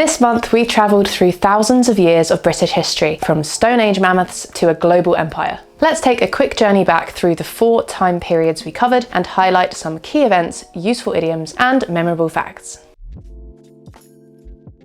This month, we travelled through thousands of years of British history, from Stone Age mammoths to a global empire. Let's take a quick journey back through the 4 time periods we covered and highlight some key events, useful idioms, and memorable facts.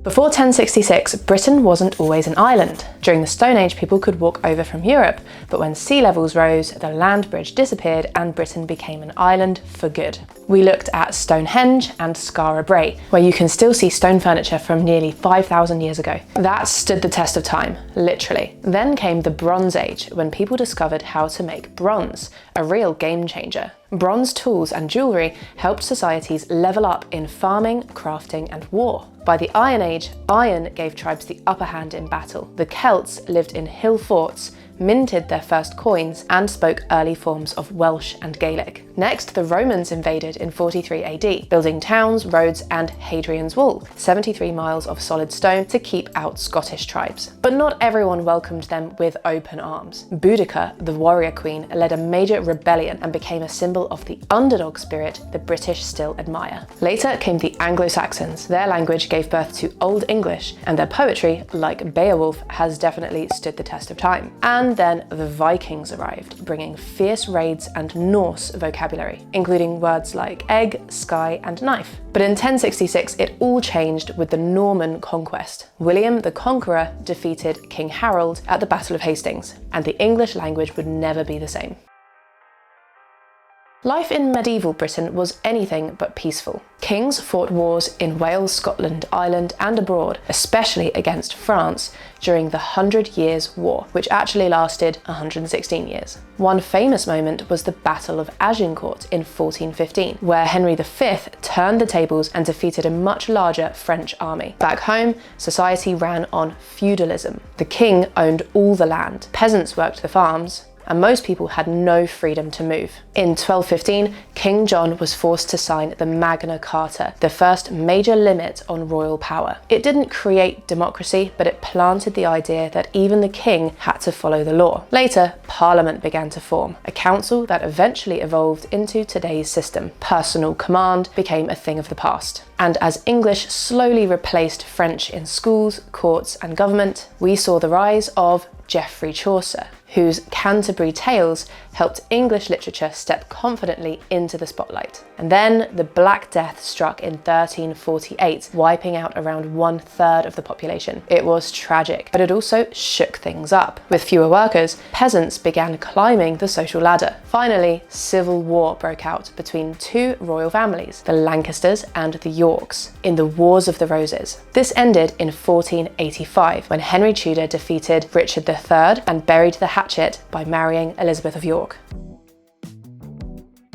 Before 1066, Britain wasn't always an island. During the Stone Age, people could walk over from Europe, but when sea levels rose, the land bridge disappeared and Britain became an island for good. We looked at Stonehenge and Skara Brae, where you can still see stone furniture from nearly 5,000 years ago. That stood the test of time, literally. Then came the Bronze Age, when people discovered how to make bronze, a real game changer. Bronze tools and jewellery helped societies level up in farming, crafting, and war. By the Iron Age, iron gave tribes the upper hand in battle. The Celts lived in hill forts, minted their first coins, and spoke early forms of Welsh and Gaelic. Next, the Romans invaded in 43 AD, building towns, roads, and Hadrian's Wall, 73 miles of solid stone to keep out Scottish tribes. But not everyone welcomed them with open arms. Boudica, the warrior queen, led a major rebellion and became a symbol of the underdog spirit the British still admire. Later came the Anglo-Saxons. Their language gave birth to Old English, and their poetry, like Beowulf, has definitely stood the test of time. And then the Vikings arrived, bringing fierce raids and Norse vocabulary, including words like egg, sky, and knife. But in 1066, it all changed with the Norman conquest. William the Conqueror defeated King Harold at the Battle of Hastings, and the English language would never be the same. Life in medieval Britain was anything but peaceful. Kings fought wars in Wales, Scotland, Ireland, and abroad, especially against France during the 100 Years' War, which actually lasted 116 years. One famous moment was the Battle of Agincourt in 1415, where Henry V turned the tables and defeated a much larger French army. Back home, society ran on feudalism. The king owned all the land, peasants worked the farms, and most people had no freedom to move. In 1215, King John was forced to sign the Magna Carta, the first major limit on royal power. It didn't create democracy, but it planted the idea that even the king had to follow the law. Later, Parliament began to form, a council that eventually evolved into today's system. Personal command became a thing of the past. And as English slowly replaced French in schools, courts, and government, we saw the rise of Geoffrey Chaucer, whose Canterbury Tales helped English literature step confidently into the spotlight. And then the Black Death struck in 1348, wiping out around 1/3 of the population. It was tragic, but it also shook things up. With fewer workers, peasants began climbing the social ladder. Finally, civil war broke out between 2 royal families, the Lancasters and the Yorks, in the Wars of the Roses. This ended in 1485, when Henry Tudor defeated Richard III and buried the hatchet by marrying Elizabeth of York.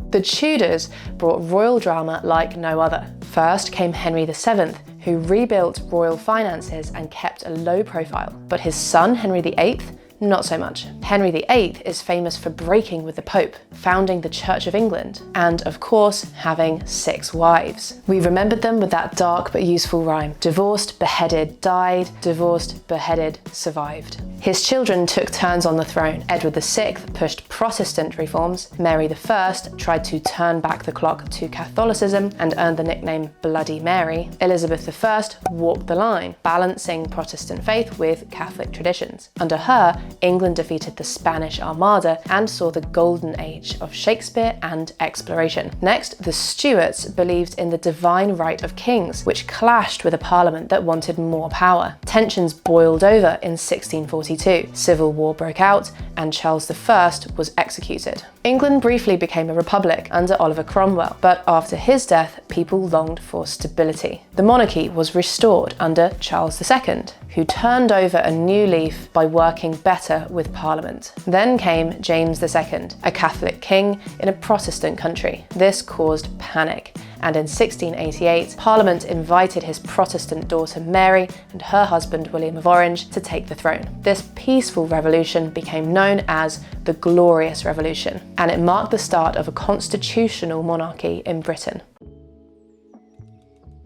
The Tudors brought royal drama like no other. First came Henry VII, who rebuilt royal finances and kept a low profile. But his son, Henry VIII, not so much. Henry VIII is famous for breaking with the Pope, founding the Church of England, and of course, having 6 wives. We remembered them with that dark but useful rhyme: divorced, beheaded, died, divorced, beheaded, survived. His children took turns on the throne. Edward VI pushed Protestant reforms. Mary I tried to turn back the clock to Catholicism and earned the nickname Bloody Mary. Elizabeth I walked the line, balancing Protestant faith with Catholic traditions. Under her, England defeated the Spanish Armada and saw the golden age of Shakespeare and exploration. Next, the Stuarts believed in the divine right of kings, which clashed with a parliament that wanted more power. Tensions boiled over in 1642. Civil war broke out, and Charles I was executed. England briefly became a republic under Oliver Cromwell, but after his death, people longed for stability. The monarchy was restored under Charles II, who turned over a new leaf by working better with Parliament. Then came James II, a Catholic king in a Protestant country. This caused panic, and in 1688, Parliament invited his Protestant daughter Mary and her husband William of Orange to take the throne. This peaceful revolution became known as the Glorious Revolution, and it marked the start of a constitutional monarchy in Britain.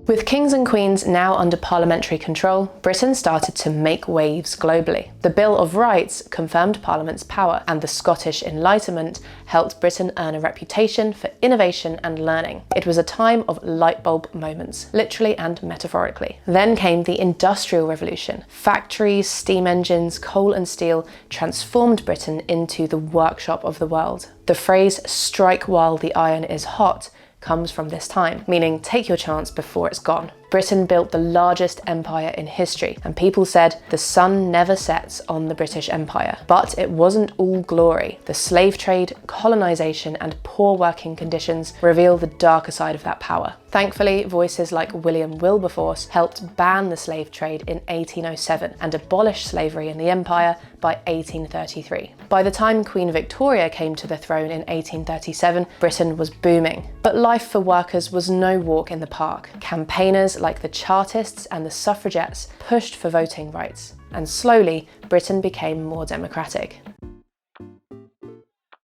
With kings and queens now under parliamentary control, Britain started to make waves globally. The Bill of Rights confirmed Parliament's power, and the Scottish Enlightenment helped Britain earn a reputation for innovation and learning. It was a time of light bulb moments, literally and metaphorically. Then came the Industrial Revolution. Factories, steam engines, coal and steel transformed Britain into the workshop of the world. The phrase "strike while the iron is hot" comes from this time, meaning take your chance before it's gone. Britain built the largest empire in history, and people said the sun never sets on the British Empire. But it wasn't all glory. The slave trade, colonisation, and poor working conditions reveal the darker side of that power. Thankfully, voices like William Wilberforce helped ban the slave trade in 1807 and abolish slavery in the empire by 1833. By the time Queen Victoria came to the throne in 1837, Britain was booming. But life for workers was no walk in the park. Campaigners like the Chartists and the suffragettes pushed for voting rights, and slowly Britain became more democratic.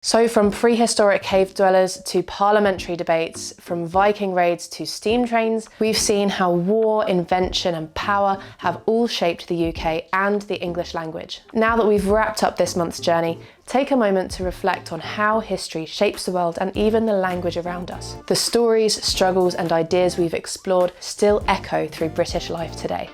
So from prehistoric cave dwellers to parliamentary debates, from Viking raids to steam trains, we've seen how war, invention and power have all shaped the UK and the English language. Now that we've wrapped up this month's journey, take a moment to reflect on how history shapes the world and even the language around us. The stories, struggles and ideas we've explored still echo through British life today.